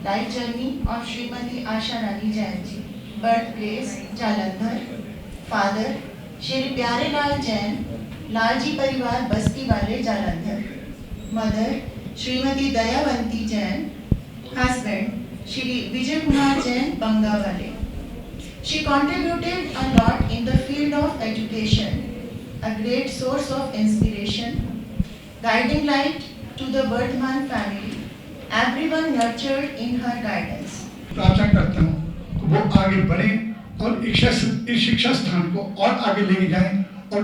Life journey of Srimati Asha Rani Jain ji. Birthplace Jalandhar. Father Shri Pyare Lal Jain, Lalji Parivar Basti Wale Jalandhar. Mother Srimati Dayavanti Jain. Husband Shri Vijay Kumar Jain, Banga Wale. She contributed a lot in the field of education, a great source of inspiration, guiding light to the Bardhaman family. Everyone nurtured in her guidance. प्रार्थना करता हूँ कि वो आगे बढ़े और इस शिक्षा स्थान को और आगे लेके जाएं और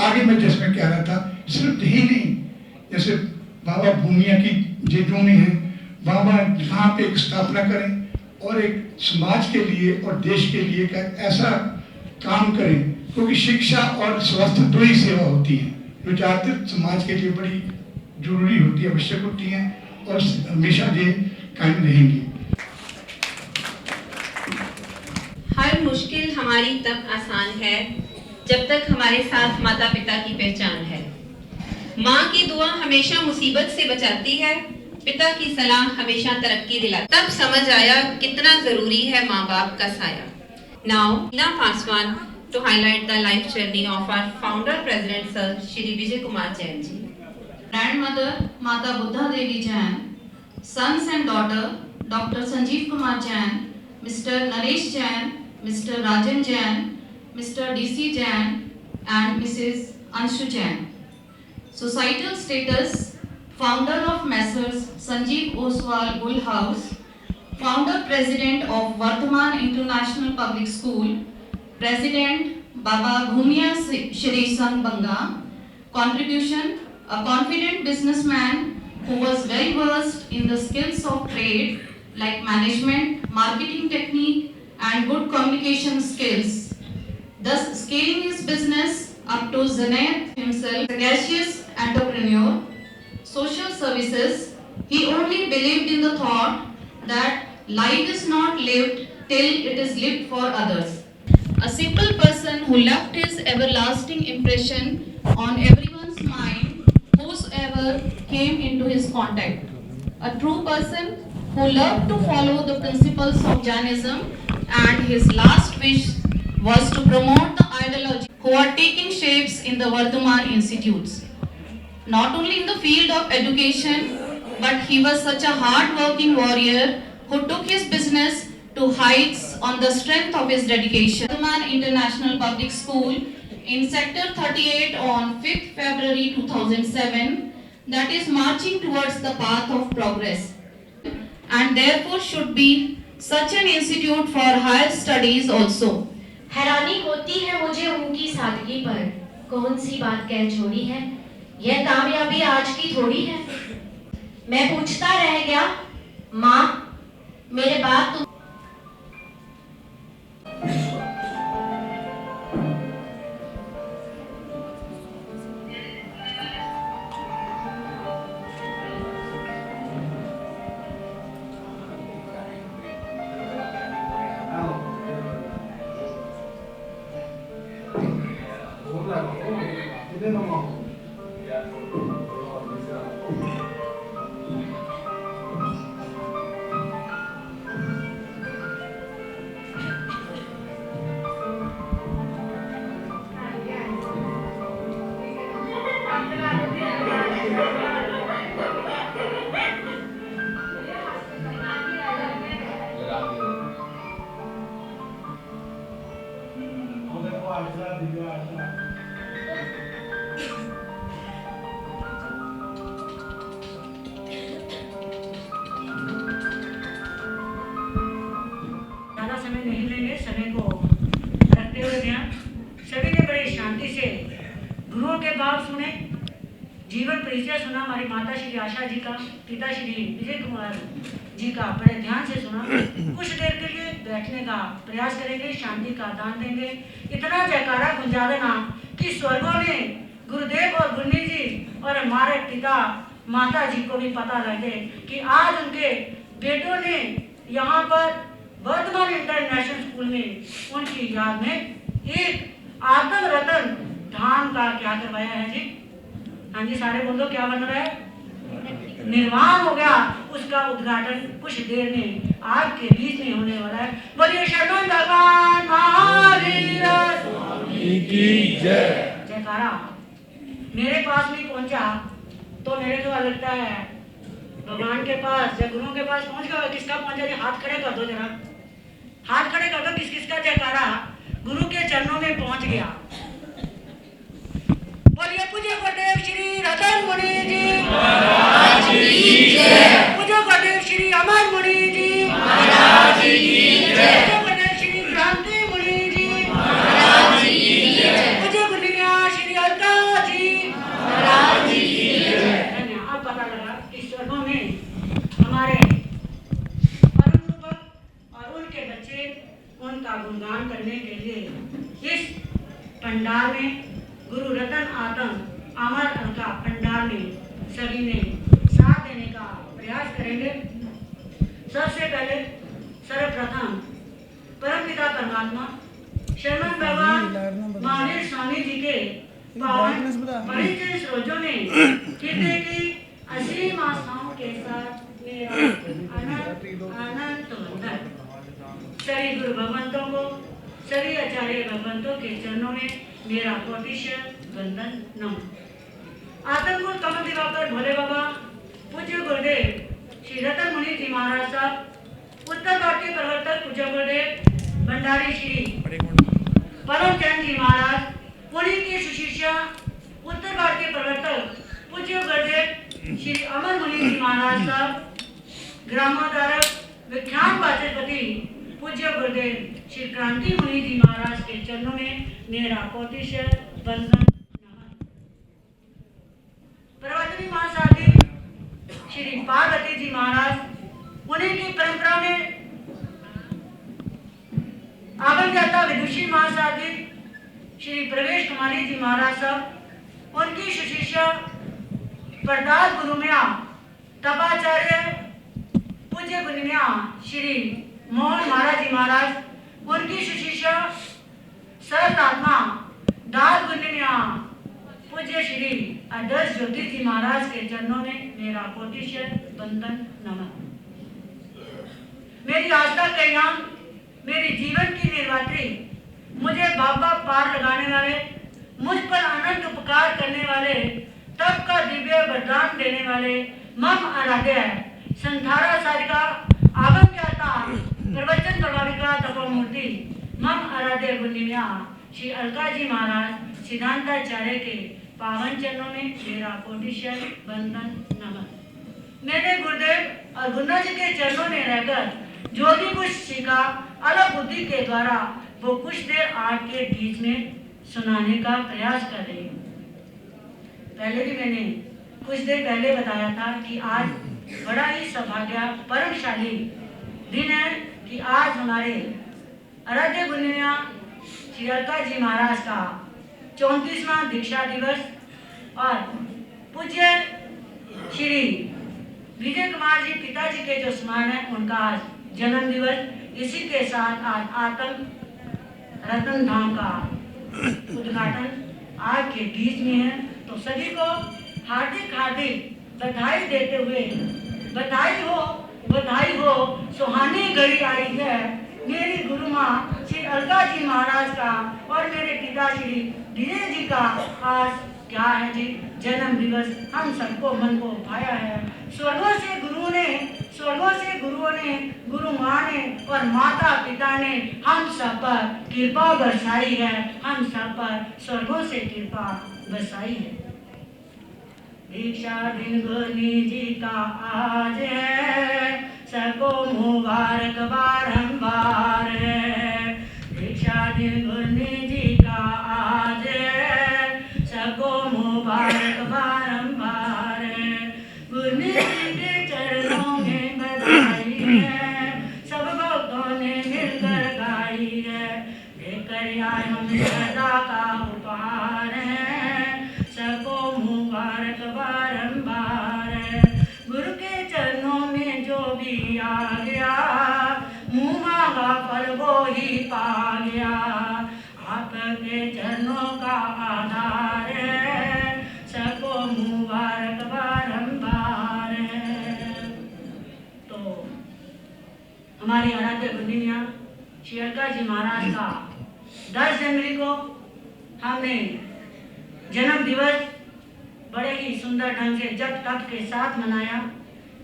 आगे मैं जिसमें कह रहा था सिर्फ यही नहीं, जैसे बाबा भूमिया की जेजों में है, बाबा यहाँ पे एक स्थापना करें और एक समाज के लिए और देश के लिए का ऐसा काम करें, क्योंकि शिक्षा और स्वास्थ्य दो ही सेवा होती है जो ज़्यादातर समाज के लिए बड़ी जरूरी होती है, आवश्यक होती है और हमेशा ये कायम रहेंगी। हर मुश्किल हमारी तब आसान है जब तक हमारे साथ माता पिता की पहचान है। माँ की दुआ हमेशा मुसीबत से बचाती है, पिता की सलाह हमेशा तरक्की दिलाती। तब समझ आया कितना जरूरी है माँ बाप का साया। Now, Ina Paswan to highlight the life journey of our founder president Sir Shri Vijay Kumar Jain ji. Grandmother Mata Buddha Devi Jain, sons and daughter Dr. Sanjeev Kumar Jain, Mr. Naresh Jain, Mr. Rajan Jain, Mr. DC Jain and Mrs. Anshu Jain. Societal status: founder of Messrs. Sanjeev Oswal Bull House, founder president of Vardhaman International Public School, president Baba Bhumia Shri Sang Banga. Contribution: a confident businessman who was well versed in the skills of trade, like management, marketing technique, and good communication skills. Thus, scaling his business up to Zenith himself, sagacious entrepreneur, social services, he only believed in the thought that life is not lived till it is lived for others. A simple person who left his everlasting impression on everyone's mind, whosoever came into his contact. A true person who loved to follow the principles of Jainism, and his last wish was to promote the ideology who are taking shapes in the Vardhaman institutes. Not only in the field of education, but he was such a hard-working warrior who took his business to heights on the strength of his dedication. Vardhaman International Public School in Sector 38 on 5th February 2007, that is marching towards the path of progress, and therefore should be such an institute for higher studies also. हैरानी होती है मुझे उनकी सादगी पर, कौन सी बात कह छोड़ी है, यह कामयाबी आज की थोड़ी है। मैं पूछता रह गया, माँ मेरे बात तुम ज़्यादा समय नहीं लेंगे, समय को रखते हुए ध्यान। सभी ने बड़ी शांति से गुरुओं के बात सुने, जीवन परिचय सुना, हमारी माता श्री आशा जी का, पिता श्री विजय कुमार जी का बड़े ध्यान से सुना। कुछ देर के लिए बैठने का प्रयास करेंगे, शांति का दान देंगे। इतना जयकारा गुंजा देना कि स्वर्गों में गुरुदेव और गुरनी जी और हमारे पिता माता जी को भी पता लगे कि आज उनके बेटों ने यहाँ पर वर्धमान इंटरनेशनल स्कूल में उनकी याद में एक आत्म रतन धाम का क्या करवाया है जी। हाँ जी, सारे बोलो क्या बन रहा है, निर्माण हो गया। उसका उद्घाटन कुछ देर में आपके बीच में होने वाला है। बोलिए शरण भगवान महावीर की जय। जयकारा मेरे पास भी पहुंचा तो मेरे को लगता है भगवान के पास या गुरुओं के पास पहुंच गया। किसका पहुंचा जी, हाथ खड़े कर दो जरा, हाथ खड़े कर दो। किस किसका जयकारा गुरु के चरणों में पहुंच गया। बोलिए पूज्य गुरुदेव श्री रतन मुनि जी महाराज की जय। पूज्य गुरुदेव श्री अमर मुनि जी महाराज की जय। पूज्य गुरुदेव श्री क्रांति मुनि जी महाराज की जय। पूज्य गुरुनिया श्री अलका जी महाराज की जय। अब पता लगा कि स्वर्गों में हमारे परम रूपक और उनके बच्चे उनका गुणगान करने के लिए इस पंडाल में गुरु रतन आतम अमर अलका पंडाल में सभी ने साथ देने का प्रयास करेंगे। सबसे पहले सर्वप्रथम परमपिता परमात्मा शरण भगवान महावीर स्वामी जी के पावन परिचय सरोजों में हृदय की असीम आस्थाओं के साथ मेरा अनंत वंदन। सभी गुरु भगवंतों को, सभी आचार्य भगवंतों के चरणों में मेरा कोटिशय वंदन नमः। आतंकुल कमल दिवाकर भोले बाबा पूज्य गुरुदेव श्री रतन मुनि जी महाराज साहब, उत्तर भारतीय प्रवर्तक पूज्य गुरुदेव भंडारी श्री परम चंद जी महाराज, पुणे के सुशिष्य उत्तर भारतीय प्रवर्तक पूज्य गुरुदेव श्री अमर मुनि जी महाराज साहब, ग्रामोद्धारक विख्यात वाचस्पति पूज्य गुरुदेव श्री क्रांति मुनि जी महाराज के चरणों में मेरा कोटिशय वंदन नमः। प्रवचनी महासाथी श्री पार्वती जी महाराज, उन्हीं की परंपरा में आगमज्ञाता विदुषी महासाधी श्री प्रवेश कुमारी जी महाराज साहब, उनकी शिष्या प्रदात गुरुमिया तपाचार्य पूज्य गुरुमिया श्री मोहन महाराज जी महाराज, उनकी शिष्या सरल आत्मा दाद गुरुमिया पूज्य श्री आदर्श ज्योति जी महाराज के चरणों में मेरा कोटिशय वंदन नमन। मेरी आस्था का इनाम, मेरी जीवन की निर्वात्री, मुझे बाबा पार लगाने वाले, मुझ पर अनंत उपकार करने वाले, तब का दिव्य वरदान देने वाले मम आराध्य संधारा सारिका आगमज्ञाता प्रवचन प्रभाविका तपोमूर्ति मम आराध्य गुरुनिमिया श्री अलका जी महाराज सिद्धांताचार्य के पावन चरणों में मेरा कोटिशय वंदन नमन। मैंने गुरुदेव और गुरुनाथ जी के चरणों में रहकर जो भी कुछ सीखा, अलग बुद्धि के द्वारा वो कुछ देर आपके बीच में सुनाने का प्रयास कर रही हूँ। पहले भी मैंने कुछ देर पहले बताया था कि आज बड़ा ही सौभाग्य परमशाली दिन है कि आज हमारे आराध्य गुरुनिमिया श्री अलका जी महाराज का 34वां दीक्षा दिवस और पूज्य श्री विजय कुमार जी पिताजी के जो स्मरण है उनका आज जन्म दिवस। इसी के साथ आज आत्म रतन धाम का उद्घाटन आपके बीच में है, तो सभी को हार्दिक हार्दिक बधाई देते हुए बधाई हो सुहानी घड़ी आई है मेरी गुरु माँ श्री अलका जी महाराज का और मेरे पिता श्री विजय जी का आज क्या है जी जन्म दिवस। हम सबको मन को भाया है। स्वर्गों से गुरुओं ने गुरु माँ ने और माता पिता ने हम सब पर कृपा बरसाई है, हम सब पर स्वर्गों से कृपा बरसाई है। दीक्षा दिन गुरनी जी का आज है, सबको मुबारक बारंबार है। दीक्षा दिन गुरनी जी का आज है, सबको मुबारक बारंबार है। गुरनी जी के चरणों में बधाई है, सब भक्तों ने मिलकर गाई है। लेकर आए हम सदा का उपहार है, सबको मुबारक बारंबार है। गुरु के चरणों में जो भी आ गया, मुँह मांगा फल वो ही पा गया। आपके चरणों का आधार है, सबको मुबारक बारंबार है। तो हमारे आराध्य गुरुनिमिया श्री अलका जी महाराज का 10 जनवरी को हमने जन्म दिवस बड़े ही सुंदर ढंग से जप तप के साथ मनाया।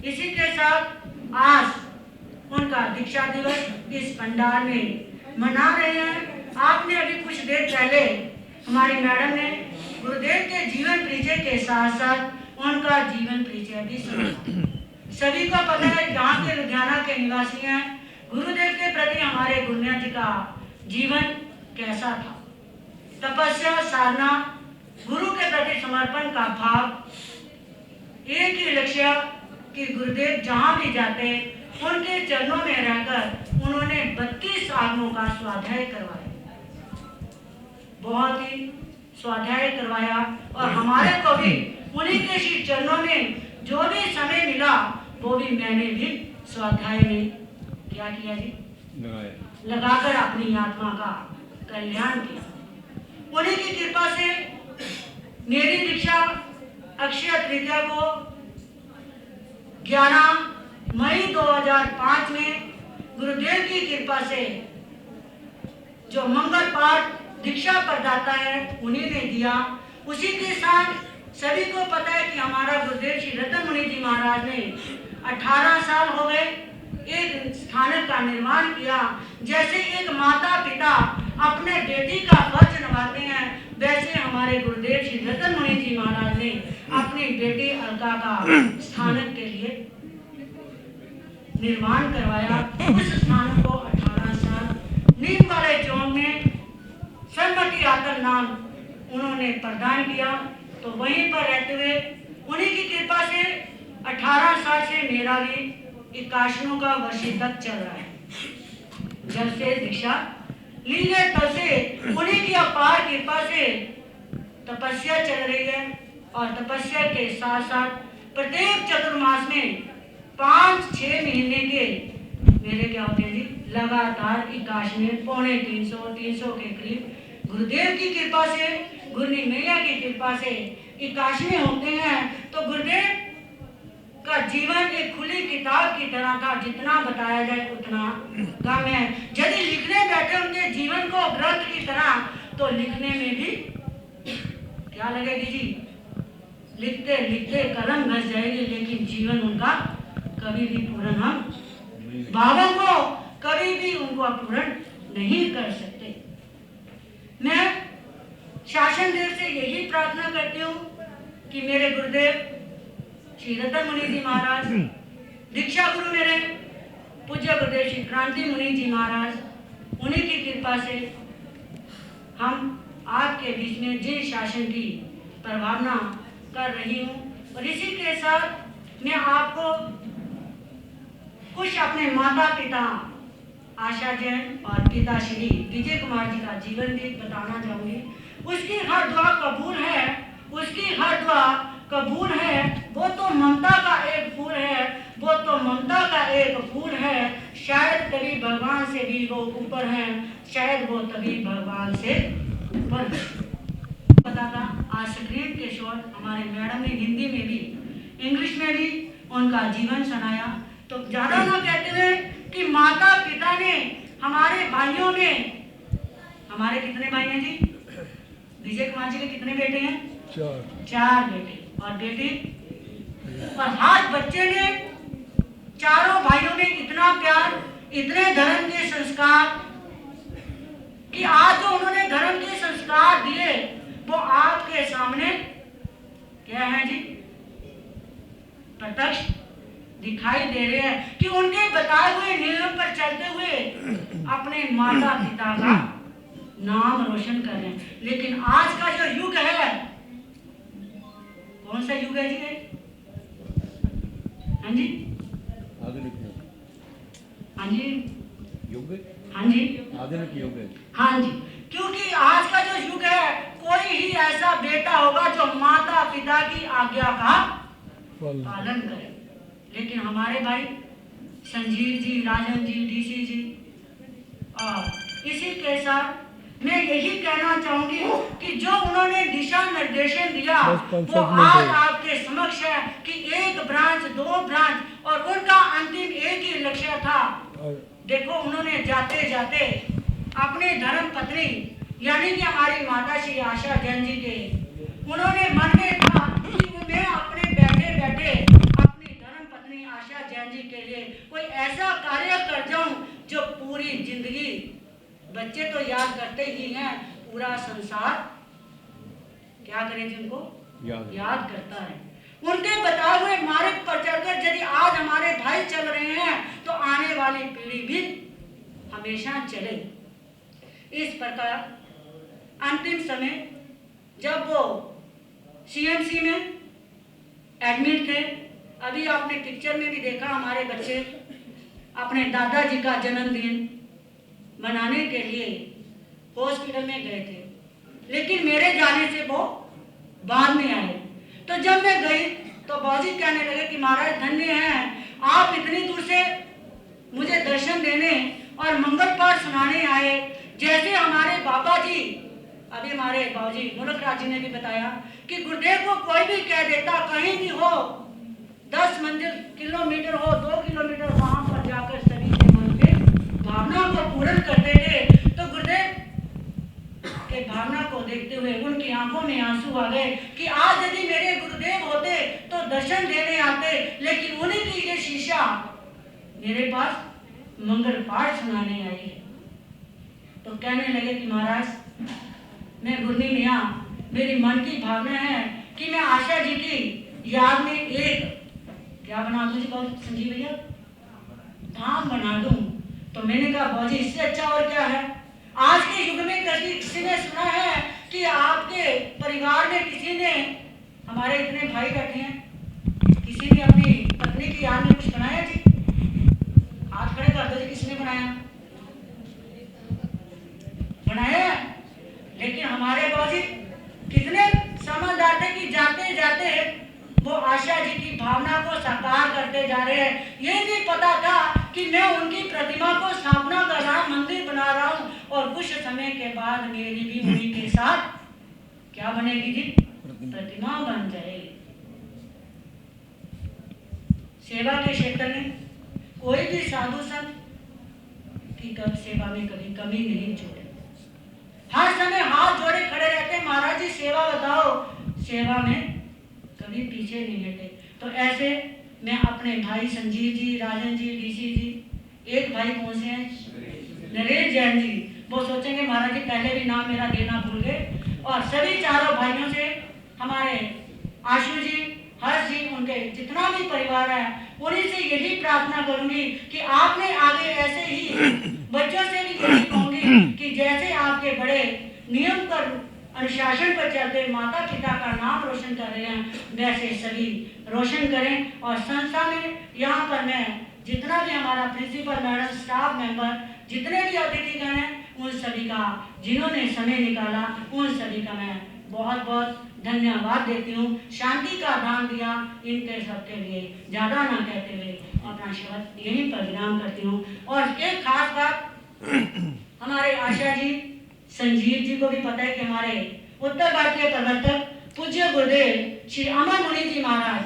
इसी के साथ आज उनका दीक्षा दिवस इस पंडाल में मना रहे हैं। आपने अभी कुछ देर पहले हमारी मैडम ने गुरुदेव के जीवन परिचय के साथ साथ उनका जीवन परिचय भी सुना। सभी को पता है यहाँ के लुधियाना के निवासी हैं, गुरुदेव के प्रति हमारे गुरुनाथ जी का जीवन कैसा था। तपस्या, साधना, गुरु के प्रति समर्पण का भाव, एक ही लक्ष्य कि गुरुदेव जहाँ भी जाते उनके चरणों में रहकर उन्होंने 32 आगमों का स्वाध्याय करवाया, बहुत ही स्वाध्याय करवाया। और हमारे को भी उन्हीं के श्री चरणों में जो भी समय मिला वो भी मैंने भी स्वाध्याय में क्या किया जी, लगाकर अपनी आत्मा का कल्याण किया। उन्हीं की कृपा से मेरी दीक्षा अक्षय तृतीया को 11 मई 2005 में गुरुदेव की कृपा से जो मंगल पाठ दीक्षा प्रदाता है उन्हीं ने दिया। उसी के साथ सभी को पता है कि हमारा गुरुदेव श्री रतन मुनि जी महाराज ने 18 साल हो गए एक स्थानक का निर्माण किया। जैसे एक माता पिता अपने बेटी का फर्ज निभाते हैं, वैसे हमारे गुरुदेव श्री रतन मुनि जी महाराज ने अपनी बेटी अलका का स्थानक के लिए निर्माण करवाया। उस स्थानक को 18 साल नीम वाले चौक में सरमती आतन नाम उन्होंने प्रदान किया। तो वहीं पर रहते हुए उन्हीं की कृपा से 18 साल से मेरा भी 81 का वर्ष तक चल रहा है। जब से दीक्षा ली है तब से उन्हीं की अपार कृपा से तपस्या चल रही है और तपस्या के साथ साथ प्रत्येक चतुर्मास में 5-6 महीने के मेरे क्या होते हैं जी लगातार 81 पौने 300 के करीब गुरुदेव की कृपा से, गुरनी मैया की कृपा से 81 होते हैं। तो गुरुदेव का जीवन एक खुली किताब की तरह था, जितना बताया जाए उतना कम है। यदि लिखने बैठे उनके जीवन को ग्रंथ की तरह तो लिखने में भी क्या लगेगी जी, लिखते लिखते कलम घस जाएगी, लेकिन जीवन उनका कभी भी पूर्ण हम बाबा को कभी भी उनको पूर्ण नहीं कर सकते। मैं शासन देव से यही प्रार्थना करती हूँ कि मेरे गुरुदेव श्री रतन मुनि जी महाराज, दीक्षा गुरु मेरे पूज्य गुरुदेव श्री क्रांति मुनि जी महाराज, उन्हीं की कृपा से हम आपके बीच में जिन शासन की प्रभावना कर रही हूँ, और इसी के साथ मैं आपको कुछ अपने माता पिता आशा जैन और पिता श्री विजय कुमार जी का जीवन भी बताना चाहूंगी। उसकी हर दुआ कबूल है, उसकी हर दुआ कबूल है। वो तो ममता का एक फूल है, वो तो ममता का एक फूल है। शायद कभी भगवान से भी वो ऊपर है, शायद वो तभी भगवान से ऊपर है। पता था आज स्क्रीन के शॉट हमारे मैडम ने हिंदी में भी इंग्लिश में भी उनका जीवन सुनाया। तो ज्यादा ना कहते हुए कि माता पिता ने, हमारे भाइयों ने, हमारे कितने भाई हैं जी? विजय कुमार जी के कितने बेटे हैं? 4 बेटे और बेटी, और हर बच्चे ने, चारों भाइयों ने इतना प्यार, इतने धर्म के संस्कार कि आज जो उन्होंने धर्म के संस्कार दिए वो आपके सामने क्या है जी, प्रत्यक्ष दिखाई दे रहे हैं कि उनके बताए हुए नियम पर चलते हुए अपने माता पिता का नाम रोशन कर रहे हैं। लेकिन आज का जो युग है, कौन सा युग है जी? हाँ जी, आधुनिक युग। हाँ जी, युग, हाँ जी, आधुनिक युग है। हाँ जी, क्योंकि आज का जो युग है, कोई ही ऐसा बेटा होगा जो माता पिता की आज्ञा का पालन करे। लेकिन हमारे भाई संजीव जी, राजन जी, डीसी जी, और इसी के साथ मैं यही कहना चाहूंगी कि जो उन्होंने दिशा निर्देशन दिया वो आज आपके समक्ष है कि 1 ब्रांच, 2 ब्रांच, और उनका अंतिम एक ही लक्ष्य था। देखो उन्होंने जाते जाते अपने धर्म पत्नी यानी कि हमारी माता श्री आशा जैन जी के, उन्होंने मन में था कि मैं अपने बैठे बैठे अपनी धर्म पत्नी आशा जैन जी के लिए कोई ऐसा कार्य कर जाऊं जो पूरी जिंदगी, बच्चे तो याद करते ही हैं, पूरा संसार क्या करे जिनको याद करता है। उनके बताए हुए मार्ग पर चलकर यदि आज हमारे भाई चल रहे हैं तो आने वाली पीढ़ी भी हमेशा चले। इस प्रकार अंतिम समय जब वो सीएमसी में एडमिट थे, अभी आपने पिक्चर में भी देखा, हमारे बच्चे अपने दादाजी का जन्मदिन मनाने के लिए हॉस्पिटल में गए थे, लेकिन मेरे जाने से वो बाद में आए। तो जब मैं गई तो बाबूजी कहने लगे कि महाराज धन्य हैं, आप इतनी दूर से मुझे दर्शन देने और मंगल पाठ सुनाने आए। जैसे हमारे बाबा जी, अभी हमारे बाबूजी मुलक राज जी ने भी बताया कि गुरुदेव को कोई भी कह देता, कहीं भी हो, 10 किलोमीटर हो, 2 किलोमीटर, वहां पर जाकर सभी के मन के भावना को पूर्ण करते थे। तो गुरुदेव के भावना को देखते हुए उनकी आंखों में आंसू आ गए कि आज यदि मेरे गुरुदेव होते तो दर्शन देने आते, लेकिन उन्हीं की ये शीशा मेरे पास मंगल पाठ सुनाने आई है। तो कहने लगे कि महाराज मैं गुरनी मियाँ, मेरी मन की भावना है कि मैं आशा जी की याद में एक क्या बना दूं जी संजीव भैया, धाम बना दूं। तो मैंने कहा बाबूजी इससे अच्छा और क्या है। आज के युग में किसी ने सुना है कि आपके परिवार में किसी ने, हमारे इतने भाई बैठे हैं, किसी ने अपनी पत्नी की याद में कुछ बनाया जी? का ध्वज किसने बनाया? बनाया। लेकिन हमारे बाबूजी कितने समझदार थे कि जाते जाते वो आशा जी की भावना को साकार करते जा रहे हैं। ये भी पता था कि मैं उनकी प्रतिमा को स्थापना कर रहा हूँ, मंदिर बना रहा हूँ, और कुछ समय के बाद मेरी भी उन्हीं के साथ क्या बनेगी जी? प्रतिमा बन जाएगी। सेवा के क्षेत्र में कोई भी साधु संत की सेवा में कभी कमी नहीं छोड़े, हर समय हाथ जोड़े खड़े रहते, महाराज जी सेवा बताओ, सेवा में कभी पीछे नहीं हटे। तो ऐसे मैं अपने भाई संजीव जी, राजन जी, डीसी जी, एक भाई कौन से हैं? नरेश जैन जी। वो सोचेंगे महाराज जी पहले भी नाम मेरा देना भूल गए। और सभी चारों भाइयों से, हमारे आशु जी, हर्ष जी, उनके जितना भी परिवार है, उन्हीं से यही प्रार्थना करूंगी कि आपने आगे ऐसे ही बच्चों से भी यही कहूंगी कि जैसे आपके बड़े नियम पर, अनुशासन पर चलते माता पिता का नाम रोशन कर रहे हैं, वैसे सभी रोशन करें। और संस्था में यहाँ पर मैं जितना भी हमारा प्रिंसिपल मैडम, स्टाफ मेंबर, जितने भी अतिथिगण हैं, उन सभी का, जिन्होंने समय निकाला, उन सभी का मैं बहुत बहुत धन्यवाद देती हूँ। शांति का दान दिया, इनके सबके लिए ज़्यादा ना कहते हुए अपना शब्द यहीं पर विराम करती हूँ। और एक खास बात, हमारे आशा जी, संजीव जी को भी पता है कि हमारे उत्तर भारतीय प्रवर्तक पूज्य गुरुदेव श्री अमर मुनि जी महाराज,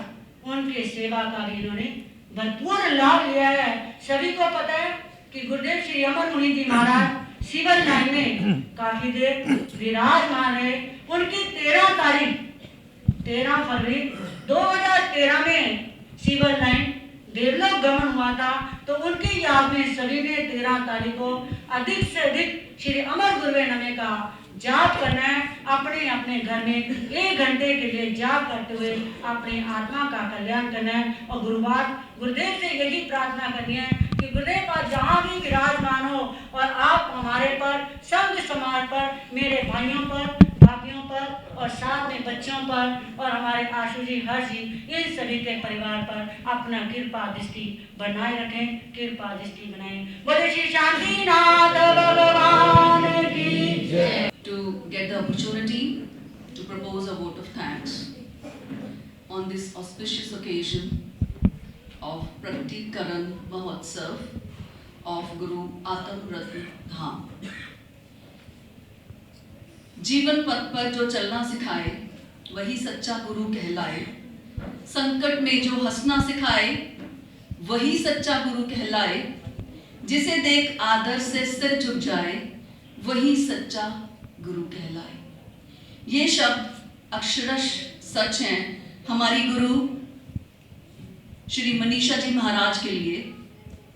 उनके सेवा का भी इन्होंने भरपूर लाभ लिया है। सभी को पता है कि गुरुदेव श्री अमर मुनि जी महाराज सिविल लाइन में काफी देर विराजमान है। उनकी 13 फरवरी 2013 में सिविल लाइन देवलोक गमन हुआ था। तो उनकी याद में सभी ने 13 तारीख को अधिक से अधिक श्री अमर गुरुवे नमः का जाप करना है। अपने अपने घर में 1 घंटे के लिए जाप करते हुए अपनी आत्मा का कल्याण करना है। और गुरुदेव से यही प्रार्थना करनी है कि गुरुदेव आप जहाँ भी विराजमान हो, और आप हमारे पर, संघ समाज पर, मेरे भाइयों पर, भाभियों पर, और साथ में बच्चों पर, और हमारे आशु जी, हर्ष जी, इन सभी के परिवार पर अपना कृपा दृष्टि बनाए रखें, कृपा दृष्टि बनाएं। बोले श्री शांतिनाथ भगवान की जय। To get the opportunity to propose a vote of thanks on this auspicious occasion of Praktikaran Mahotsav of Guru Atam Ratna Dham. जीवन पथ पर जो चलना सिखाए वही सच्चा गुरु कहलाए, संकट में जो हंसना सिखाए वही सच्चा गुरु कहलाए, जिसे देख आदर से सिर झुक जाए वही सच्चा गुरु कहलाए। ये शब्द अक्षरश सच हैं हमारी गुरु श्री मनीषा जी महाराज के लिए,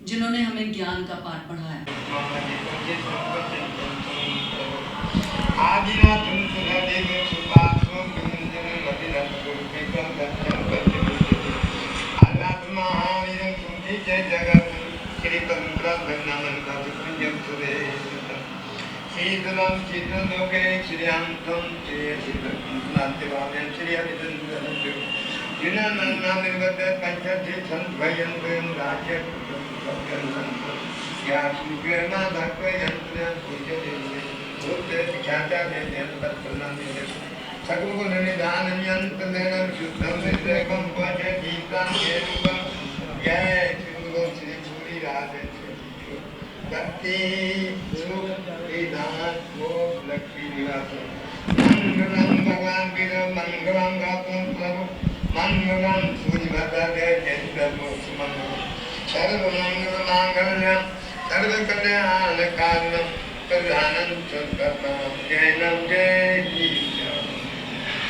जिन्होंने हमें ज्ञान का पाठ पढ़ाया। शीतलम शीतल लोके श्रीयांतम श्रीनाथवान श्री हरिचंद्र जिन्ना निर्गत पंचतीर्थं भयंतं राज्य क्या सुप्रेरणा धक्वयंत्र पूज्यते भूते ख्याता देन तत्प्रणामि सगुण निदान यंत्र देन शुद्धं निर्देवं पठतीतं केवलं जय श्री पूरी राधे भक्ति सुख विधान मोक्ष लक्ष्मी निवास मंगलम भगवान वीर मंगलम गातुम प्रभु मंगलम सूर्य भद्र जय मोक्ष मंगल सर्व मंगल मांगल्यम सर्व कल्याण कारणम प्रधानम सर्वम जयनम जय जी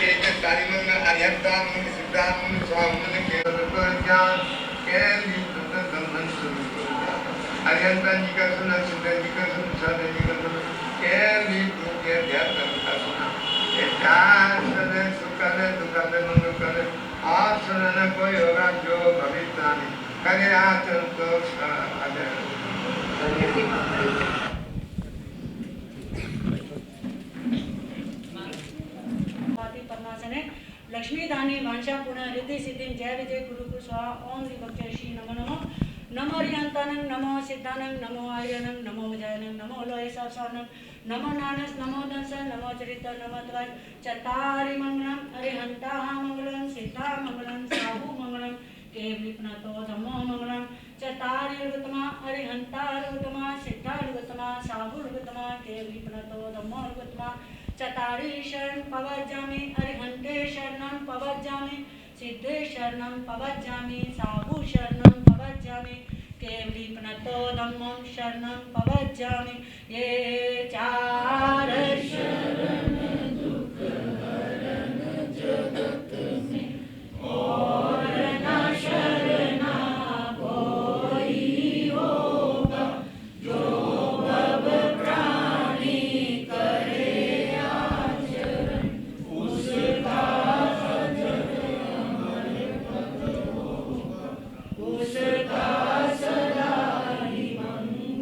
एक तारीमंग अरिहंताम सिद्धांत स्वामी के ज्ञान के धम्मन स्वरूप अरिहंता जी का सुना, सिद्धा जी का सुना, साधु जी का सुना, केवली के ध्यान का सुना, ये चार सदे सुखदे दुखदे मंगलदे, आप सुनना कोई होगा जो भविष्य नहीं, करे आचरण तो साधे। बाती परमासने लक्ष्मी दानी वांछा पुनः रिद्धि सिद्धि जय विजय गुरु स्वाहा ओम श्री भक्त श्री नमो नमः। नमो रियंतानं नमो सिद्धानं नमो आर्यनं नमो विजयनं नमो लोयसासानं नमो नानस नमो दंस नमो चरित नमो त्वय चत्तारि मंगलम अरिहंता मंगलम सिद्धा मंगलम साहु मंगलम केवलिपनतो धम्मो मंगलम चत्तारि रुगतमा अरिहंता रुगतमा सिद्धा रुगतमा साहु रुगतमा केवलिपनतो धम्मो रुगतमा चत्तारि शरण पवज्जामि अरिहंते शरणं पवज्जामि सिद्धे शरणं पवज्जामि साहु शरणं पवज्जामि केवलिपनतो धम्मं शरणं पवज्जामि ये चार शरण दुख हरण जगत में और न शरणा कोई होगा जो भव प्राणी करे आचरण उसका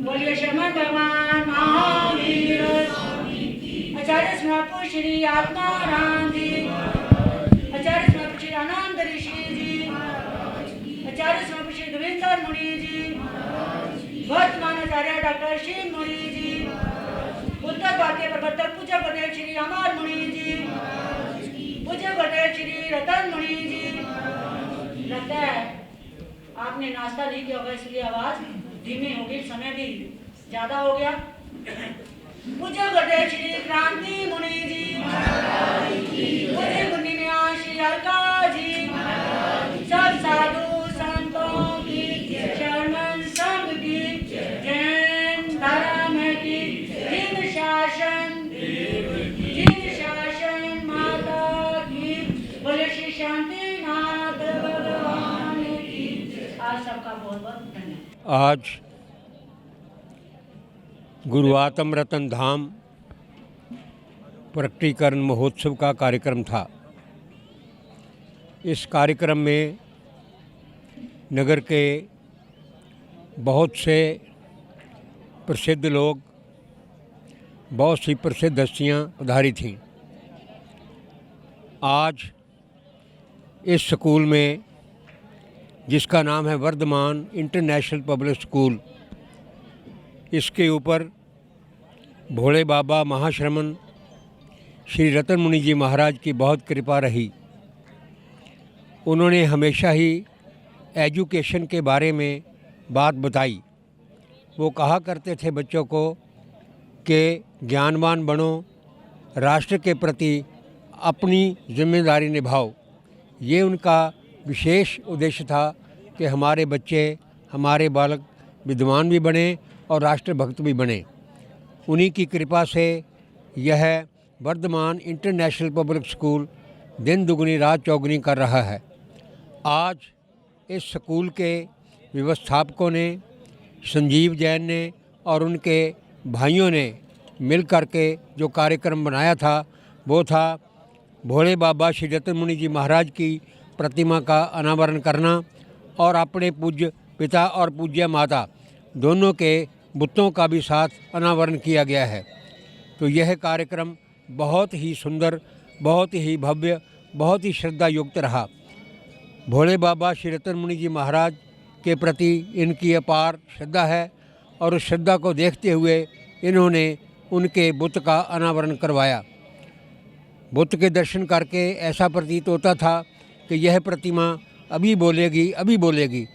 बोलिए श्रीमद् भगवान महावीर आचार्य स्मृति श्री आत्माराम जी, आचार्य स्मृति श्री आनंद ऋषि जी, आचार्य स्मृति श्री गोविंदर मुनि जी, वर्तमान आचार्य डॉक्टर शिव मुनि जी, उत्तर भारतीय प्रवर्तक पूज्य गुरुदेव श्री अमर मुनि जी, पूज्य गुरुदेव श्री रतन मुनि जी। लगता है आपने नाश्ता नहीं किया होगा इसलिए आवाज धीमी होगी, समय भी ज्यादा हो गया। पूज्य गुरुदेव श्री क्रांति मुनि जी, पूज्य गुरुनिया श्री अलका जी, सब साधु संतों की शरण संघ की जैन धर्म की जिन शासन माता की बोले श्री शांतिनाथ भगवान की। आज सबका बहुत बहुत धन्यवाद। आज गुरु आत्म रतन धाम प्रकटीकरण महोत्सव का कार्यक्रम था। इस कार्यक्रम में नगर के बहुत से प्रसिद्ध लोग, बहुत सी प्रसिद्ध हस्तियाँ पधारी थीं। आज इस स्कूल में, जिसका नाम है वर्धमान इंटरनेशनल पब्लिक स्कूल, इसके ऊपर भोले बाबा महाश्रमण श्री रतन मुनि जी महाराज की बहुत कृपा रही। उन्होंने हमेशा ही एजुकेशन के बारे में बात बताई। वो कहा करते थे बच्चों को कि ज्ञानवान बनो, राष्ट्र के प्रति अपनी जिम्मेदारी निभाओ। ये उनका विशेष उद्देश्य था कि हमारे बच्चे, हमारे बालक विद्वान भी बने और राष्ट्रभक्त भी बने। उन्हीं की कृपा से यह वर्धमान इंटरनेशनल पब्लिक स्कूल दिन दुगनी रात चौगुनी कर रहा है। आज इस स्कूल के व्यवस्थापकों ने, संजीव जैन ने और उनके भाइयों ने मिल कर के जो कार्यक्रम बनाया था वो था भोले बाबा श्री रतन मुनि जी महाराज की प्रतिमा का अनावरण करना और अपने पूज्य पिता और पूज्य माता दोनों के बुतों का भी साथ अनावरण किया गया है। तो यह कार्यक्रम बहुत ही सुंदर, बहुत ही भव्य, बहुत ही श्रद्धा युक्त रहा। भोले बाबा श्री रतन मुनि जी महाराज के प्रति इनकी अपार श्रद्धा है और उस श्रद्धा को देखते हुए इन्होंने उनके बुत का अनावरण करवाया। बुत के दर्शन करके ऐसा प्रतीत होता था कि यह प्रतिमा अभी बोलेगी, अभी बोलेगी।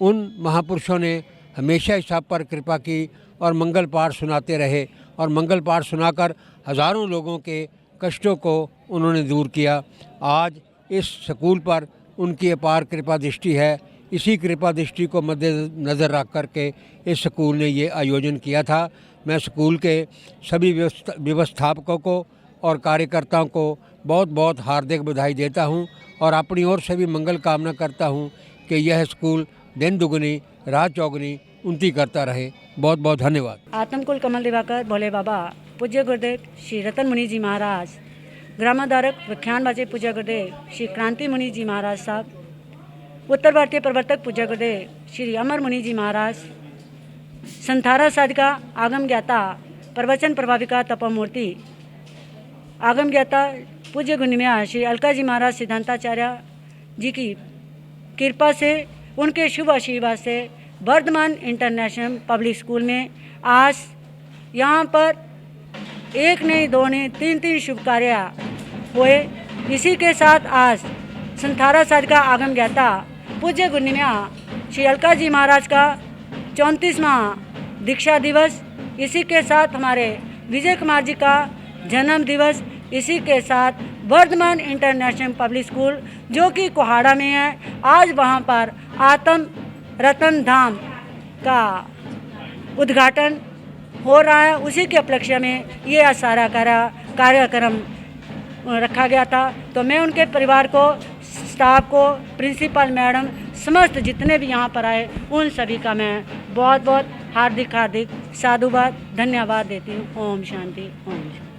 उन महापुरुषों ने हमेशा इस पर कृपा की और मंगल पाठ सुनाते रहे और मंगल पाठ सुनाकर हज़ारों लोगों के कष्टों को उन्होंने दूर किया। आज इस स्कूल पर उनकी अपार कृपा दृष्टि है। इसी कृपा दृष्टि को मद्देनज़र रख करके इस स्कूल ने ये आयोजन किया था। मैं स्कूल के सभी व्यवस्थापकों को और कार्यकर्ताओं को बहुत बहुत हार्दिक बधाई देता हूँ और अपनी ओर से भी मंगल कामना करता हूँ कि यह स्कूल दिन दुगनी रात चौगुनी उन्नति करता रहे। बहुत बहुत धन्यवाद। आत्मकुल कमल दिवाकर भोले बाबा पूज्य गुरुदेव श्री रतन मुनि जी महाराज, ग्रामाधारक व्याख्यानबाजी पूज्य गुरुदेव श्री क्रांति मुनि जी महाराज साहब, उत्तर भारतीय प्रवर्तक पूज्य गुरुदेव श्री अमर मुनि जी महाराज, संथारा साधिका आगम ज्ञाता प्रवचन प्रभाविका तपोमूर्ति आगम ज्ञाता पूज्य गुणिम्या श्री अलका जी महाराज सिद्धांताचार्य जी की कृपा से, उनके शुभ आशीर्वाद से वर्धमान इंटरनेशनल पब्लिक स्कूल में आज यहाँ पर एक नहीं दो नहीं तीन शुभ कार्य हुए। इसी के साथ आज संथारा साध का आगम ज्ञाता पूज्य गुणिया श्री अलका जी महाराज का 34वां दीक्षा दिवस, इसी के साथ हमारे विजय कुमार जी का जन्म दिवस, इसी के साथ वर्धमान इंटरनेशनल पब्लिक स्कूल जो कि कोहाड़ा में है, आज वहाँ पर आत्म रतन धाम का उद्घाटन हो रहा है। उसी के उपलक्ष्य में ये सारा कार्यक्रम रखा गया था। तो मैं उनके परिवार को, स्टाफ को, प्रिंसिपल मैडम, समस्त जितने भी यहाँ पर आए उन सभी का मैं बहुत बहुत हार्दिक साधुवाद धन्यवाद देती हूँ। ओम शांति, ओम शांति।